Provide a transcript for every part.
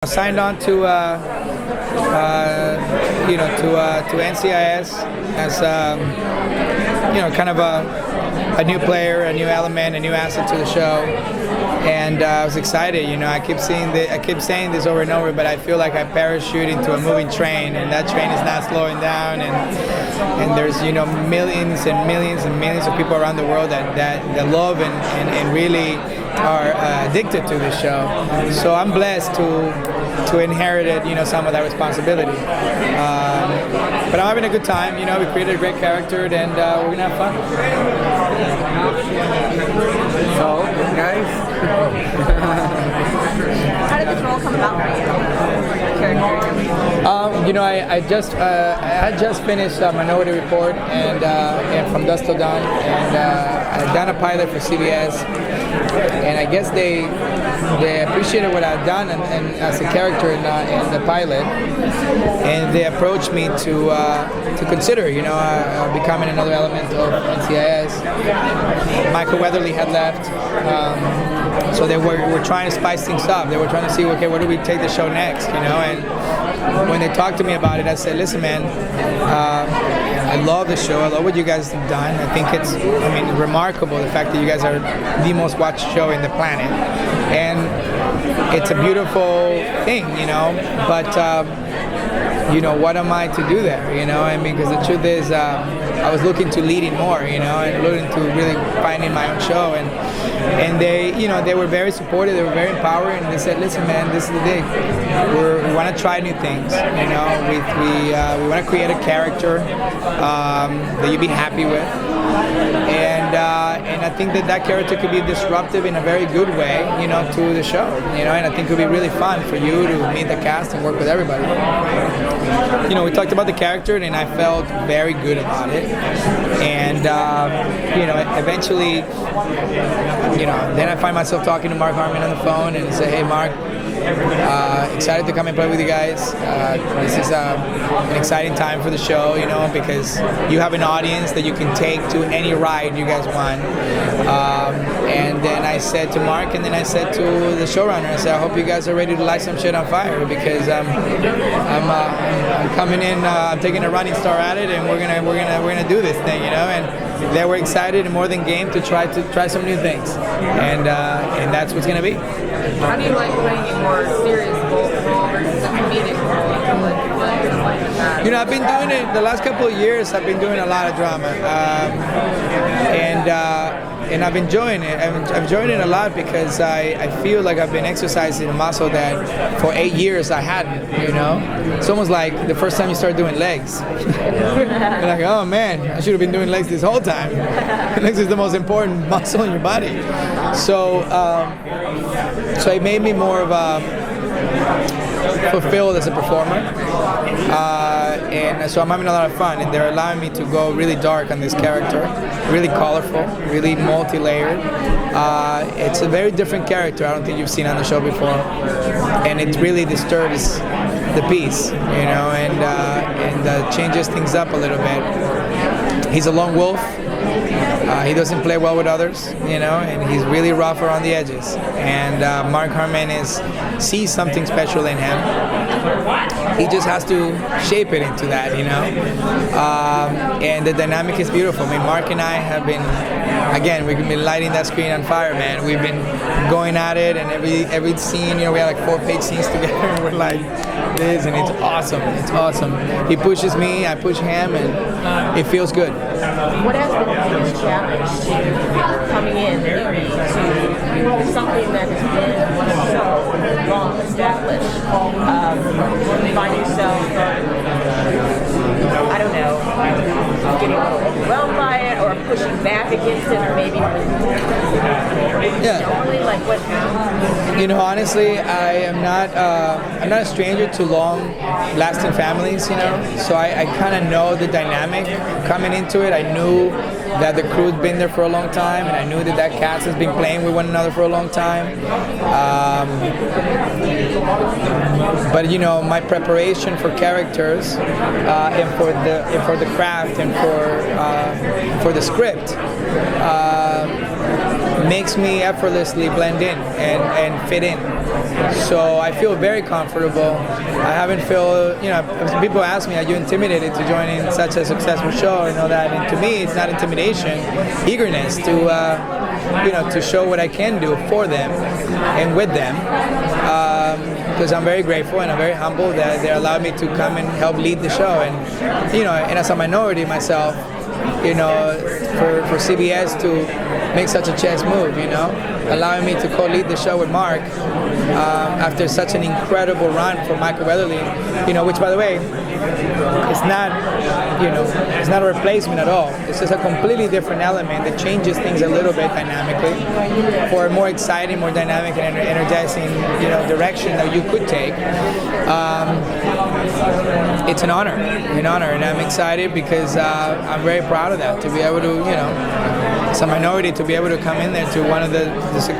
I signed on to NCIS as kind of a new player, a new element, a new asset to the show, and I was excited. I keep saying this over and over, but I feel like I parachute into a moving train, and that train is not slowing down, and there's millions and millions and millions of people around the world that love and really are addicted to this show. So I'm blessed to inherit some of that responsibility. But I'm having a good time. We created a great character, and we're gonna have fun. So, guys, how did this role come about for you? I just finished Minority Report and From Dusk Till Dawn, and I'd done a pilot for CBS, and I guess they appreciated what I'd done and as a character in the pilot, and they approached me to consider becoming another element of NCIS. Michael Weatherly had left, so they were trying to spice things up. They were trying to see, okay, where do we take the show next, and when they talked to me about it, I said, listen, man, I love the show. I love what you guys have done. I think it's, remarkable, the fact that you guys are the most watched show in the planet. And it's a beautiful thing, but, what am I to do there, because the truth is, I was looking to leading more, and looking to really finding my own show, and they, they were very supportive, they were very empowering, and they said, listen, man, this is the thing. We want to try new things, we want to create a character that you'd be happy with, and I think that character could be disruptive in a very good way, to the show, and I think it would be really fun for you to meet the cast and work with everybody. We talked about the character, and I felt very good about it, and eventually, then I find myself talking to Mark Harmon on the phone and say, hey, Mark, excited to come and play with you guys. This is an exciting time for the show, because you have an audience that you can take to any ride you guys want. And then I said to Mark, and then I said to the showrunner, I said, I hope you guys are ready to light some shit on fire, because I'm coming in, I'm taking a running start at it, and we're gonna do this thing, and they were excited and more than game to try some new things, and that's what's gonna be. How do you like playing a more serious role versus a comedic role? I've been doing it the last couple of years. I've been doing a lot of drama, and I've been enjoying it. I'm enjoying it a lot because I feel like I've been exercising a muscle that for 8 years I hadn't. It's almost like the first time you start doing legs. You're like, oh man, I should have been doing legs this whole time. Legs is the most important muscle in your body. So it made me more of a fulfilled as a performer, and so I'm having a lot of fun, and they're allowing me to go really dark on this character, really colorful, really multi-layered. It's a very different character I don't think you've seen on the show before, and it really disturbs the piece, and changes things up a little bit. He's a lone wolf. He doesn't play well with others, and he's really rough around the edges. And Mark Harmon sees something special in him. He just has to shape it into that, and the dynamic is beautiful. Mark and I have been, we've been lighting that screen on fire, man. We've been going at it, and every scene, we have like 4-page scenes together, and we're like this, and it's awesome. It's awesome. He pushes me, I push him, and it feels good. What has been the biggest challenge to coming in maybe to something that has been so long established? Find yourself, I don't know, getting a little overwhelmed by it, or pushing back against it, or maybe like what happened? Honestly, I'm not a stranger to long-lasting families, so I kind of know the dynamic coming into it. I knew that the crew's been there for a long time, and I knew that cast has been playing with one another for a long time. But my preparation for characters and for the craft and for the script makes me effortlessly blend in and fit in. So I feel very comfortable. I haven't felt, people ask me, are you intimidated to join in such a successful show and all that? And to me, it's not intimidation, eagerness to show what I can do for them and with them. Because I'm very grateful and I'm very humble that they allowed me to come and help lead the show. And and as a minority myself, for CBS to make such a chess move, allowing me to co-lead the show with Mark after such an incredible run for Michael Weatherly, which, by the way, it's not a replacement at all. It's just a completely different element that changes things a little bit dynamically for a more exciting, more dynamic and energizing, direction that you could take. It's an honor, and I'm excited because I'm very proud of that, to be able to, as a minority, to be able to come in there to one of the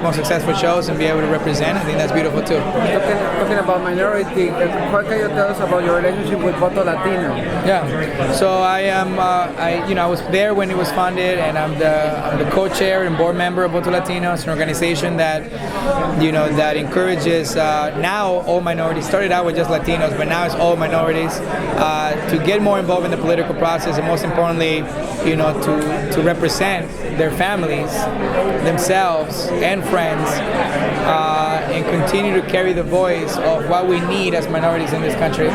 most successful shows and be able to represent. I think that's beautiful too. Talking about minority, what can you tell us about your relationship with Voto Latino? Yeah, so I was there when it was founded, and I'm the co-chair and board member of Voto Latino. It's an organization that that encourages now all minorities. Started out with just Latinos, but now it's all minorities to get more involved in the political process, and most importantly, to represent their families, themselves, and friends, and continue to carry the voice of what we need as minorities in this country.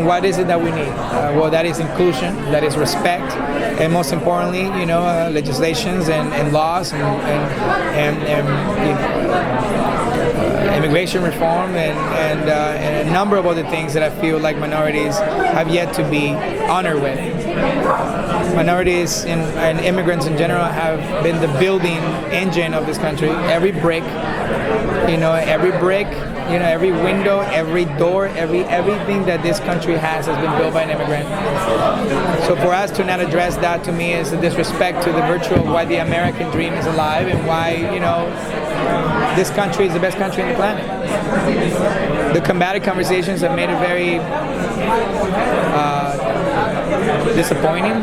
What is it that we need? Well, that is inclusion, that is respect, and most importantly, legislations and laws and immigration reform and a number of other things that I feel like minorities have yet to be honored with. Minorities and immigrants in general have been the building engine of this country. Every brick, every window, every door, everything that this country has been built by an immigrant. So for us to not address that, to me, is a disrespect to the virtue of why the American dream is alive and why, this country is the best country on the planet. The combative conversations have made it very disappointing,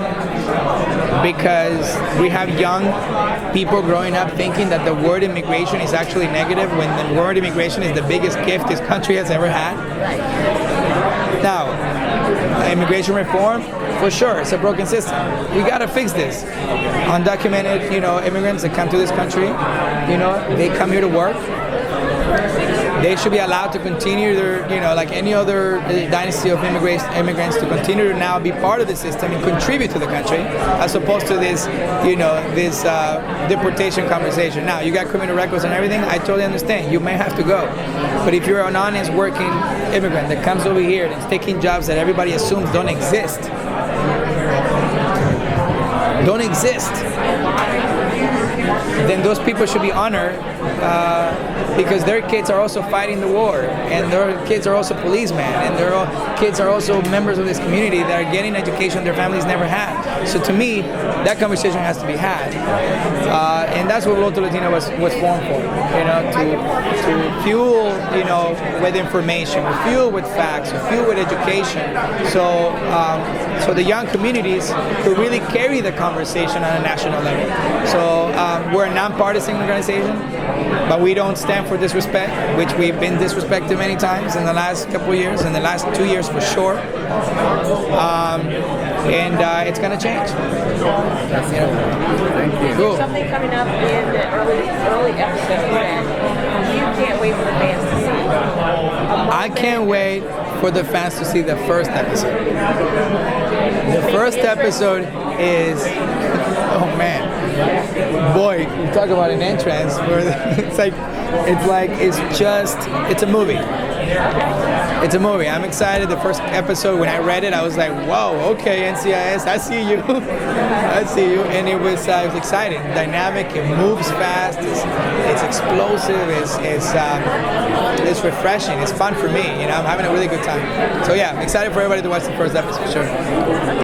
because we have young people growing up thinking that the word immigration is actually negative, when the word immigration is the biggest gift this country has ever had. Now, immigration reform, for sure, it's a broken system. We gotta fix this. Undocumented, immigrants that come to this country, they come here to work. They should be allowed to continue their, like any other dynasty of immigrants, to continue to now be part of the system and contribute to the country, as opposed to this, this deportation conversation. Now, you got criminal records and everything. I totally understand. You may have to go, but if you're an honest working immigrant that comes over here and is taking jobs that everybody assumes don't exist, then those people should be honored, because their kids are also fighting the war, and their kids are also policemen, and their kids are also members of this community that are getting education their families never had. So to me, that conversation has to be had, and that's what Voto Latino was formed for. To fuel, with information, fuel with facts, fuel with education. So the young communities could really carry the conversation on a national level. So we're a nonpartisan organization, but we don't stand for disrespect, which we've been disrespected many times in the last couple of years, in the last 2 years for sure. And it's going to change. Thank you. Cool. Something coming up in the early episodes that you can't wait for the fans to see. I can't wait for the fans to see the first episode. The first episode is, oh man, boy, you talk about an entrance where it's a movie. It's a movie. I'm excited. The first episode, when I read it, I was like, whoa, okay, NCIS, I see you. I see you. And it was exciting, dynamic, it moves fast, it's explosive, it's refreshing, it's fun for me. I'm having a really good time. So yeah, I'm excited for everybody to watch the first episode, for sure.